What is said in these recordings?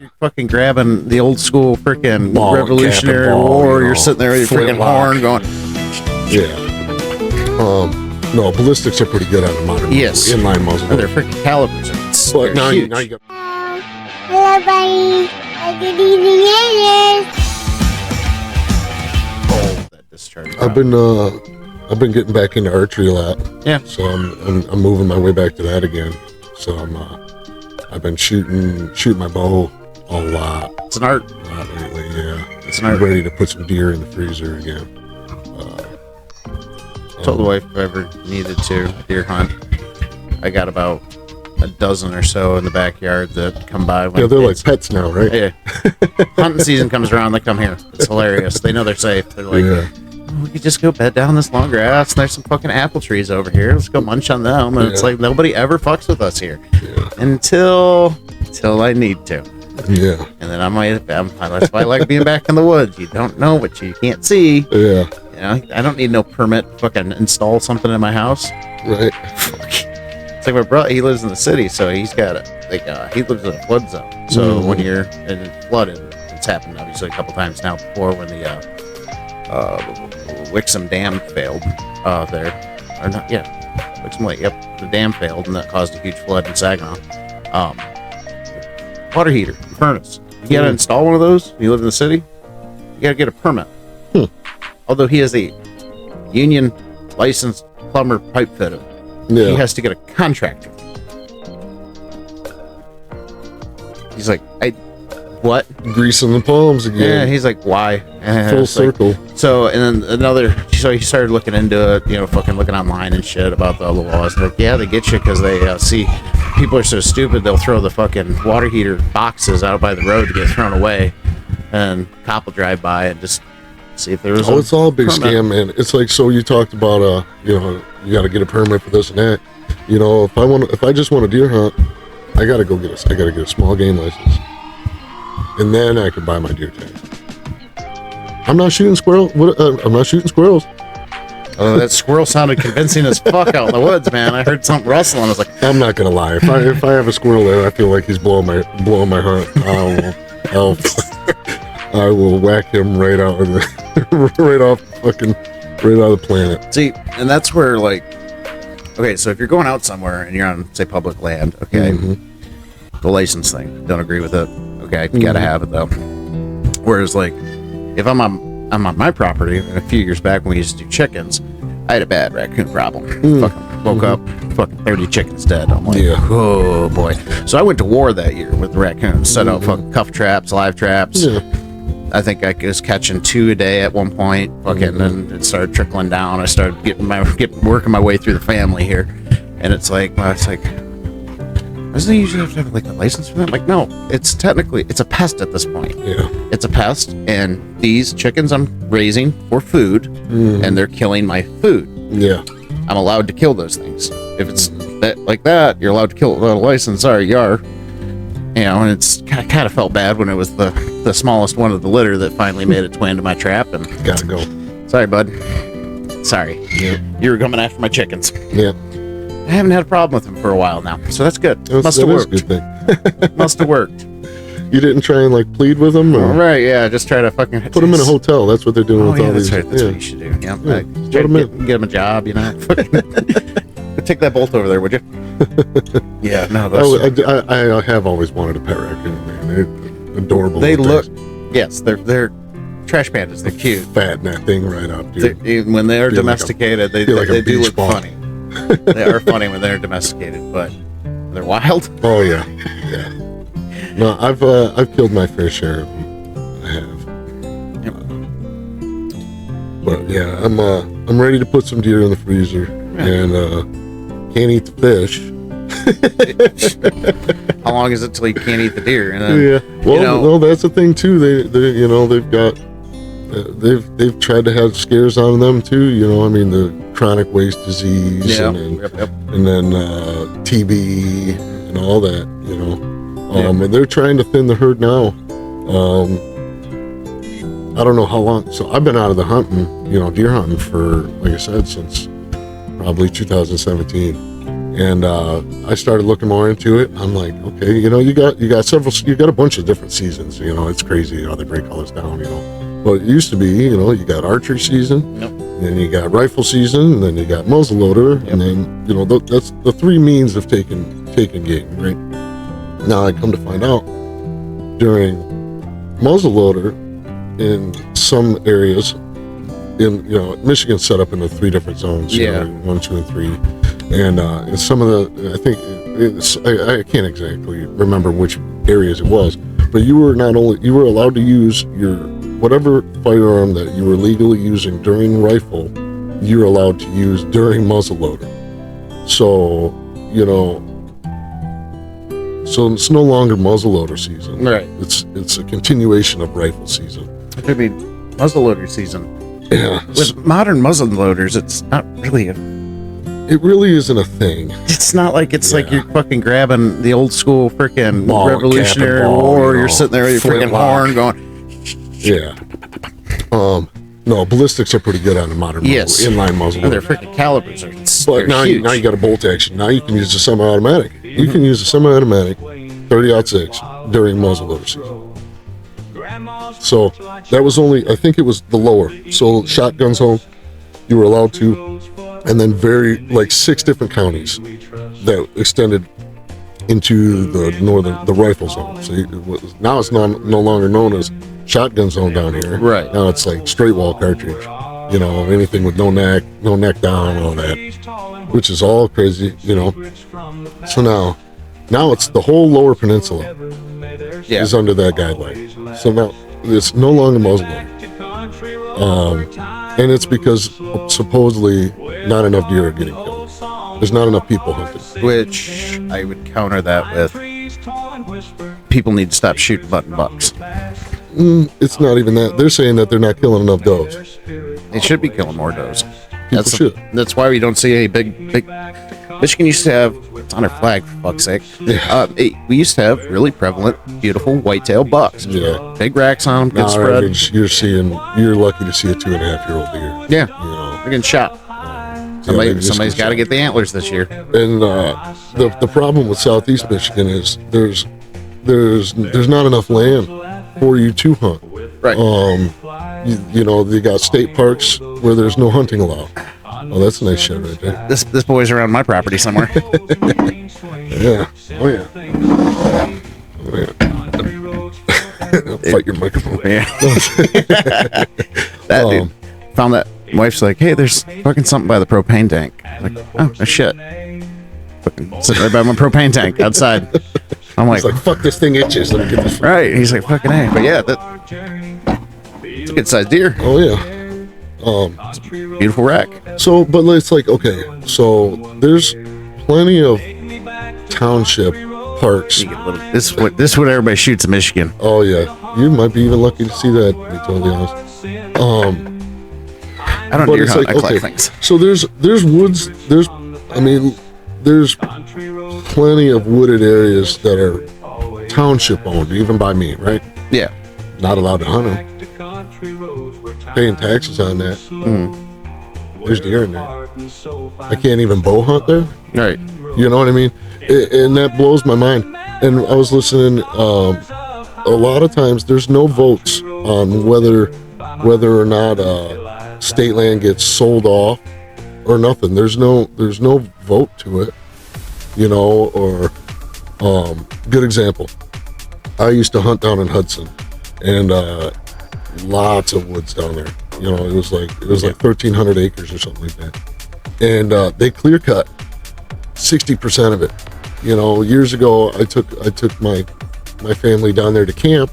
You're fucking grabbing the old school freaking Ball, Revolutionary cap and ball, War. you know, You're sitting there with your freaking horn going. Yeah. No, ballistics are pretty good on the modern inline muzzle. They're freaking calibers. But now you got. Hello, buddy. Good evening, That discharge. I've been getting back into archery a lot. Yeah. So I'm moving my way back to that again. So I've been shooting my bow a lot. It's an art. A lot lately, yeah. It's an art. I'm ready to put some deer in the freezer again. Told the wife if I ever needed to deer hunt, I got about a dozen or so in the backyard that come by. Yeah, they're like pets now, right? Yeah. Hunting season comes around, they come here. It's hilarious. They know they're safe. They're like, we could just go bed down this long grass, and there's some fucking apple trees over here. Let's go munch on them. And it's like nobody ever fucks with us here until I need to. Yeah. And then that's why I like being back in the woods. You don't know what you can't see. Yeah. You know, I don't need no permit to fucking install something in my house. Right. It's like my brother, he lives in the city, so he's got he lives in a flood zone. So when you're in a flood, it's happened obviously a couple times now before when the Wixom Dam failed there. Or not, Wixom Lake, the dam failed, and that caused a huge flood in Saginaw. Water heater, furnace. You gotta install one of those. You live in the city, you gotta get a permit. Although he is a union licensed plumber pipe fitter, he has to get a contractor. He's like, what? Greasing the palms again. Yeah, he's like, why? Full circle. So, and then so he started looking into it, fucking looking online and shit about all the laws. Like, they get you because they see people are so stupid, they'll throw the fucking water heater boxes out by the road to get thrown away, and cop will drive by and just see if there was it's all a big scam, man. It's like, so you talked about you got to get a permit for this and that. If I just want a deer hunt, I gotta get a small game license, and then I can buy my deer tag. I'm not shooting squirrels. I'm not shooting squirrels. Oh, that squirrel sounded convincing as fuck out in the woods, man. I heard something rustling. I was like, I'm not gonna lie. If I have a squirrel there, I feel like he's blowing my hunt. I will whack him right out of the right off the planet. See, and that's where okay, so if you're going out somewhere and you're on, say, public land, okay, the license thing, don't agree with it. Okay, you gotta have it though. Whereas if I'm on my property, and a few years back when we used to do chickens, I had a bad raccoon problem. Fucking woke up, fucking 30 chickens dead. I'm like, oh boy. So I went to war that year with the raccoons, set out fucking cuff traps, live traps. I think I was catching 2 a day at one point, fucking, and it started trickling down. I started working my way through the family here, and it's like, doesn't he usually have to have a license for that? No, it's a pest at this point. Yeah, it's a pest, and these chickens I'm raising for food, and they're killing my food. Yeah, I'm allowed to kill those things. If it's that, you're allowed to kill it without a license. Sorry, you are. And it's kind of felt bad when it was the smallest one of the litter that finally made its way into my trap. And gotta go. Sorry, bud. Sorry. Yeah. You were coming after my chickens. Yeah. I haven't had a problem with them for a while now, so that's good. Must have worked. Good thing. Must have worked. You didn't try and plead with them? Or? Right, yeah. Just try to fucking put them in a hotel. That's what they're doing with all that's these. Right. That's what you should do. Yeah. Get them a job, Take that bolt over there, would you? Yeah, no. I have always wanted a pet raccoon, man. They're adorable. They look, yes, they're trash pandas. They're cute. Fatten that thing right up, dude. Even when they are domesticated, they do look funny. They are funny when they're domesticated, but they're wild. Oh yeah. No, I've killed my fair share of them. I have. Yep. But yeah, I'm ready to put some deer in the freezer, and can't eat the fish. How long is it till you can't eat the deer? And then, no, that's the thing too. They've tried to have scares on them too. The chronic waste disease, and then TB and all that. And they're trying to thin the herd now. I don't know how long. So I've been out of the hunting, deer hunting for, like I said, since probably 2017. And I started looking more into it. I'm like, okay, you got a bunch of different seasons. It's crazy how they break all this down. But it used to be, you got archery season, Yep. and then you got rifle season, and then you got muzzleloader, Yep. and then that's the three means of taking game, right? Now I come to find out during muzzleloader in some areas, Michigan's set up into 3 different zones. Yeah. 1, 2, and 3. And in some of the, I think I can't exactly remember which areas it was, but you were allowed to use your whatever firearm that you were legally using during rifle, you're allowed to use during muzzleloader. So so it's no longer muzzleloader season. Right. It's a continuation of rifle season. It could be muzzleloader season. Yeah. With modern muzzleloaders, it's not really It really isn't a thing. It's not like it's like you're fucking grabbing the old school freaking Ball, Revolutionary cap and ball, War. You're sitting there with your freaking flintlock. horn going. Yeah. No, ballistics are pretty good on the modern Yes. inline muzzle. And their freaking calibers are. But now huge. you got a bolt action. Now you can use a semi-automatic. You can use a semi-automatic 30-06 during muzzleloader season. So that was I think it was the lower. So shotgun zone, you were allowed to, and then 6 different counties that extended into the rifle zone. So now it's no longer known as shotgun zone down here. Right. Now it's like straight wall cartridge. Anything with no neck down, all that, which is all crazy. So now it's the whole lower peninsula is under that guideline. So now it's no longer muzzleloader. And it's because supposedly not enough deer are getting killed. There's not enough people hunting. Which I would counter that with people need to stop shooting button bucks. It's not even that. They're saying that they're not killing enough does. They should be killing more does. Should. That's why we don't see any big. Michigan used to have, it's on our flag for fuck's sake. Yeah. We used to have really prevalent, beautiful whitetail bucks. Yeah. Big racks on them, good Now, spread. average, you're lucky to see a 2.5-year-old deer. Yeah, You they're getting shot. they just Somebody's get got to shot. get the antlers this year. And the problem with Southeast Michigan is there's not enough land for you to hunt. Right. They got state parks where there's no hunting allowed. Oh, that's a nice shit right there. This boy's around my property somewhere. Yeah. Oh yeah. Oh yeah. Fight your microphone. Yeah. That dude found that. My wife's like, hey, there's fucking something by the propane tank. I'm like, oh, no shit. Fucking sitting right by my propane tank outside. I'm like, It's like, fuck, this thing itches. Let me get this. right. He's like, fucking A. But yeah, it's a good sized deer. Oh yeah. Beautiful rack. So, but it's like, okay, so there's plenty of township parks. This is what everybody shoots in Michigan. Oh yeah, you might be even lucky to see that, to be totally honest. I don't But deer it's hunt. like, I collect okay, things. so there's woods, there's plenty of wooded areas that are township owned, even by me, right? Yeah. Not allowed to hunt them. Paying taxes on that. There's deer in there. I can't even bow hunt there. Right. You know what I mean? And that blows my mind. And I was listening. A lot of times, there's no votes on whether or not state land gets sold off or nothing. There's no vote to it. Or good example. I used to hunt down in Hudson, and lots of woods down there. It was like 1,300 acres or something like that. And they clear cut 60% of it. Years ago, I took my family down there to camp,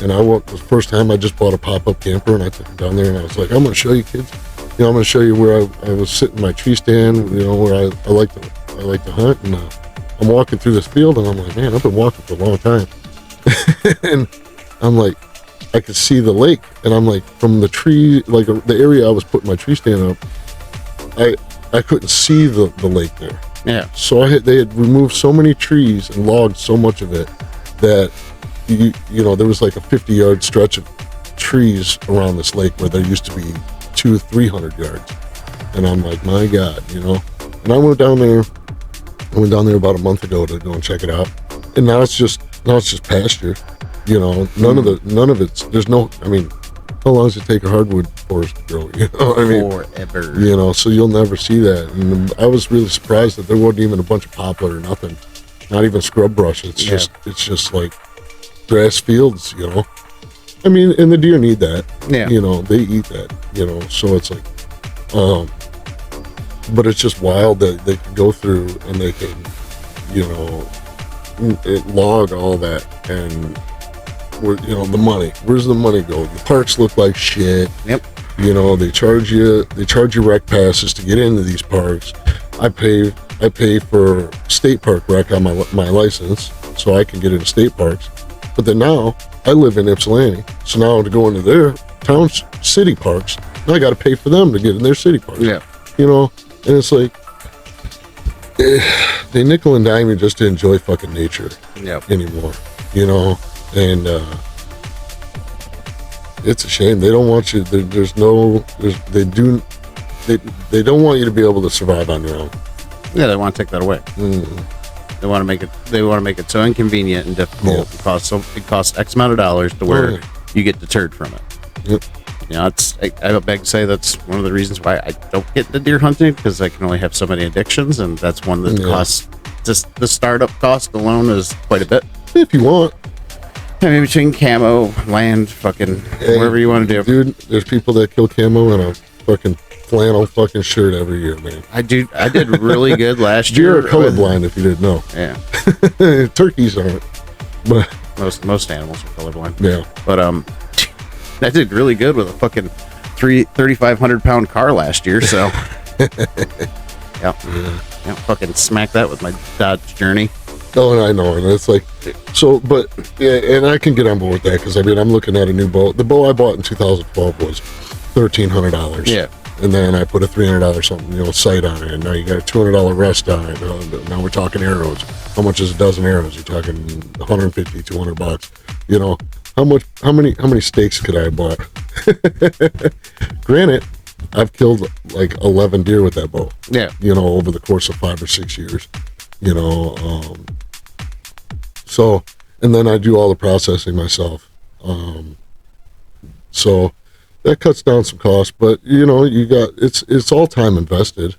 and the first time I just bought a pop-up camper, and I took them down there, and I was like, I'm going to show you kids. I'm going to show you where I was sitting in my tree stand, where I like to hunt, and I'm walking through this field, and I'm like, man, I've been walking for a long time. And I'm like, I could see the lake, and I'm like, from the tree, like the area I was putting my tree stand up, I couldn't see the lake there. Yeah. So they had removed so many trees and logged so much of it that there was like a 50-yard stretch of trees around this lake where there used to be 200-300 yards. And I'm like, my God, And I went down there I went down there about a month ago to go and check it out, and now it's just pasture. You know, none of it's. There's no. I mean, how long does it take a hardwood forest to grow? You know, I mean, forever. You know, so you'll never see that. And I was really surprised that there wasn't even a bunch of poplar or nothing, not even scrub brush. It's just like grass fields. You know, I mean, and the deer need that. Yeah. You know, they eat that. You know, so it's like, but it's just wild that they can go through and they can, you know, log all that and. You know, the money. Where's the money go? The parks look like shit. Yep. You know, they charge you rec passes to get into these parks. I pay for state park rec on my license, so I can get into state parks. But then now I live in Ypsilanti, so now to go into their town city parks, now I got to pay for them to get in their city parks. Yeah. You know, and it's like they nickel and dime you just to enjoy fucking nature. Yep. Anymore. You know. And it's a shame. They don't want you. They don't want you to be able to survive on your own. Yeah, they want to take that away. They want to make it so inconvenient and difficult. Yeah. It costs X amount of dollars to where you get deterred from it. Yep. You know, I beg to say that's one of the reasons why I don't get into deer hunting, because I can only have so many addictions, and that's one that costs. Just the startup cost alone is quite a bit. If you want. I mean, between camo, land, fucking whatever you want to do. Dude, there's people that kill camo in a fucking flannel fucking shirt every year, man. I did really good last year. Deer are colorblind, if you didn't know. Yeah. Turkeys aren't. But most animals are colorblind. Yeah. But I did really good with a fucking 3,500 pound car last year, so yeah, fucking smack that with my Dodge Journey. Oh, I know, and it's like, so, but, yeah, and I can get on board with that, because, I mean, I'm looking at a new bow. The bow I bought in 2012 was $1,300. Yeah. And then I put a $300 something, you know, sight on it, and now you got a $200 rest on it. Now we're talking arrows. How much is a dozen arrows? You're talking $150, $200. You know, how many steaks could I have bought? Granted, I've killed like 11 deer with that bow. Yeah. You know, over the course of 5 or 6 years. You know, so, and then I do all the processing myself. So that cuts down some costs, but you know, it's all time invested.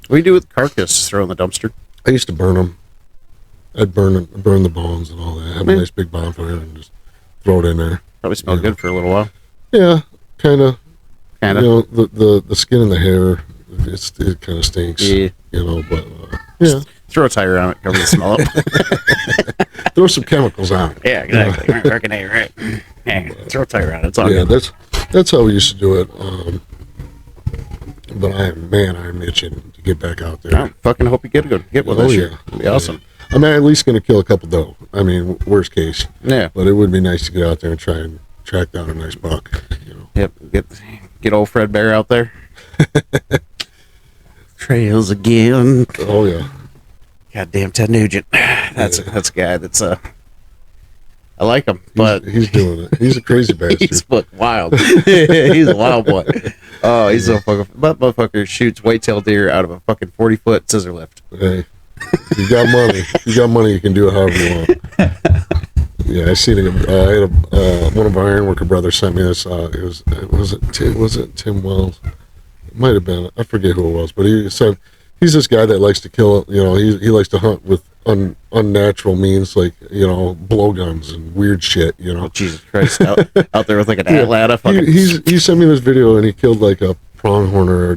What do you do with carcass? Throw in the dumpster? I used to burn them. I'd burn the bones and all that. Have a nice big bonfire and just throw it in there. Probably smell good for a little while. Yeah, kind of. You know, the skin and the hair, it kind of stinks. Yeah. You know, but yeah. Throw a tire on it, cover the smell up. Throw some chemicals on it. Yeah, exactly. Right. Yeah, throw a tire on it. It's all good. That's how we used to do it. But I'm itching to get back out there. I fucking hope you get one this year. It'd be awesome. I'm at least going to kill a couple doe. I mean, worst case. Yeah. But it would be nice to get out there and try and track down a nice buck. You know. Yep. Get old Fred Bear out there. Trails again. Oh yeah. Goddamn Ted Nugent. That's a guy that's I like him, but he's doing it. He's a crazy bastard. He's wild. He's a wild boy. Oh, he's a fucking motherfucker. Shoots whitetail deer out of a fucking 40-foot scissor lift. Hey, you got money. You got money. You can do it however you want. Yeah, I seen it. I had one of our ironworker brothers sent me this. Was it Tim Wells? It might have been. I forget who it was, but he said he's this guy that likes to kill. You know, he likes to hunt with unnatural means, like, you know, blowguns and weird shit. You know, oh, Jesus Christ, out there with like an Atlanta. He sent me this video and he killed like a pronghorn or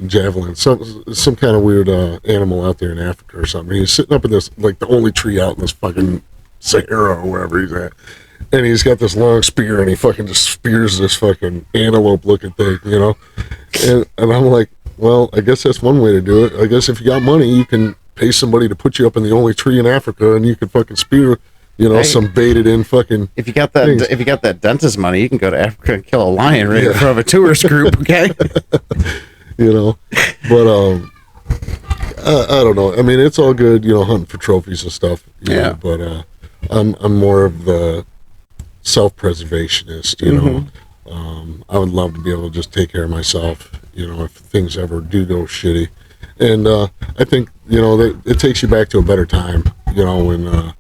javelin, some kind of weird animal out there in Africa or something. He's sitting up in this, like, the only tree out in this fucking Sahara or wherever he's at, and he's got this long spear and he fucking just spears this fucking antelope looking thing, you know. And I'm like, well, I guess that's one way to do it. I guess if you got money, you can pay somebody to put you up in the only tree in Africa and you can fucking spear, you know, some baited in fucking. If you got that dentist money, you can go to Africa and kill a lion right in front of a tourist group. Okay. You know, but I don't know. I mean, it's all good, you know, hunting for trophies and stuff. Yeah. But I'm more of the self-preservationist. You know, I would love to be able to just take care of myself. You know, if things ever do go shitty, And I think, that it takes you back to a better time, when,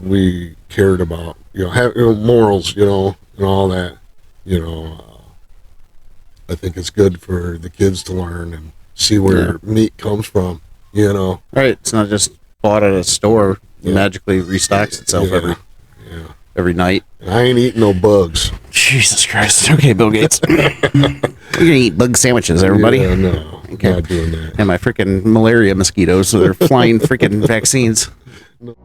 we cared about, morals, and all that, I think it's good for the kids to learn and see where meat comes from, Right. It's not just bought at a store. It magically restocks itself every night. And I ain't eating no bugs. Jesus Christ. Okay, Bill Gates. We're going to eat bug sandwiches, everybody. Yeah, no, Okay. not doing that. And my freaking malaria mosquitoes, so they're flying freaking vaccines. No.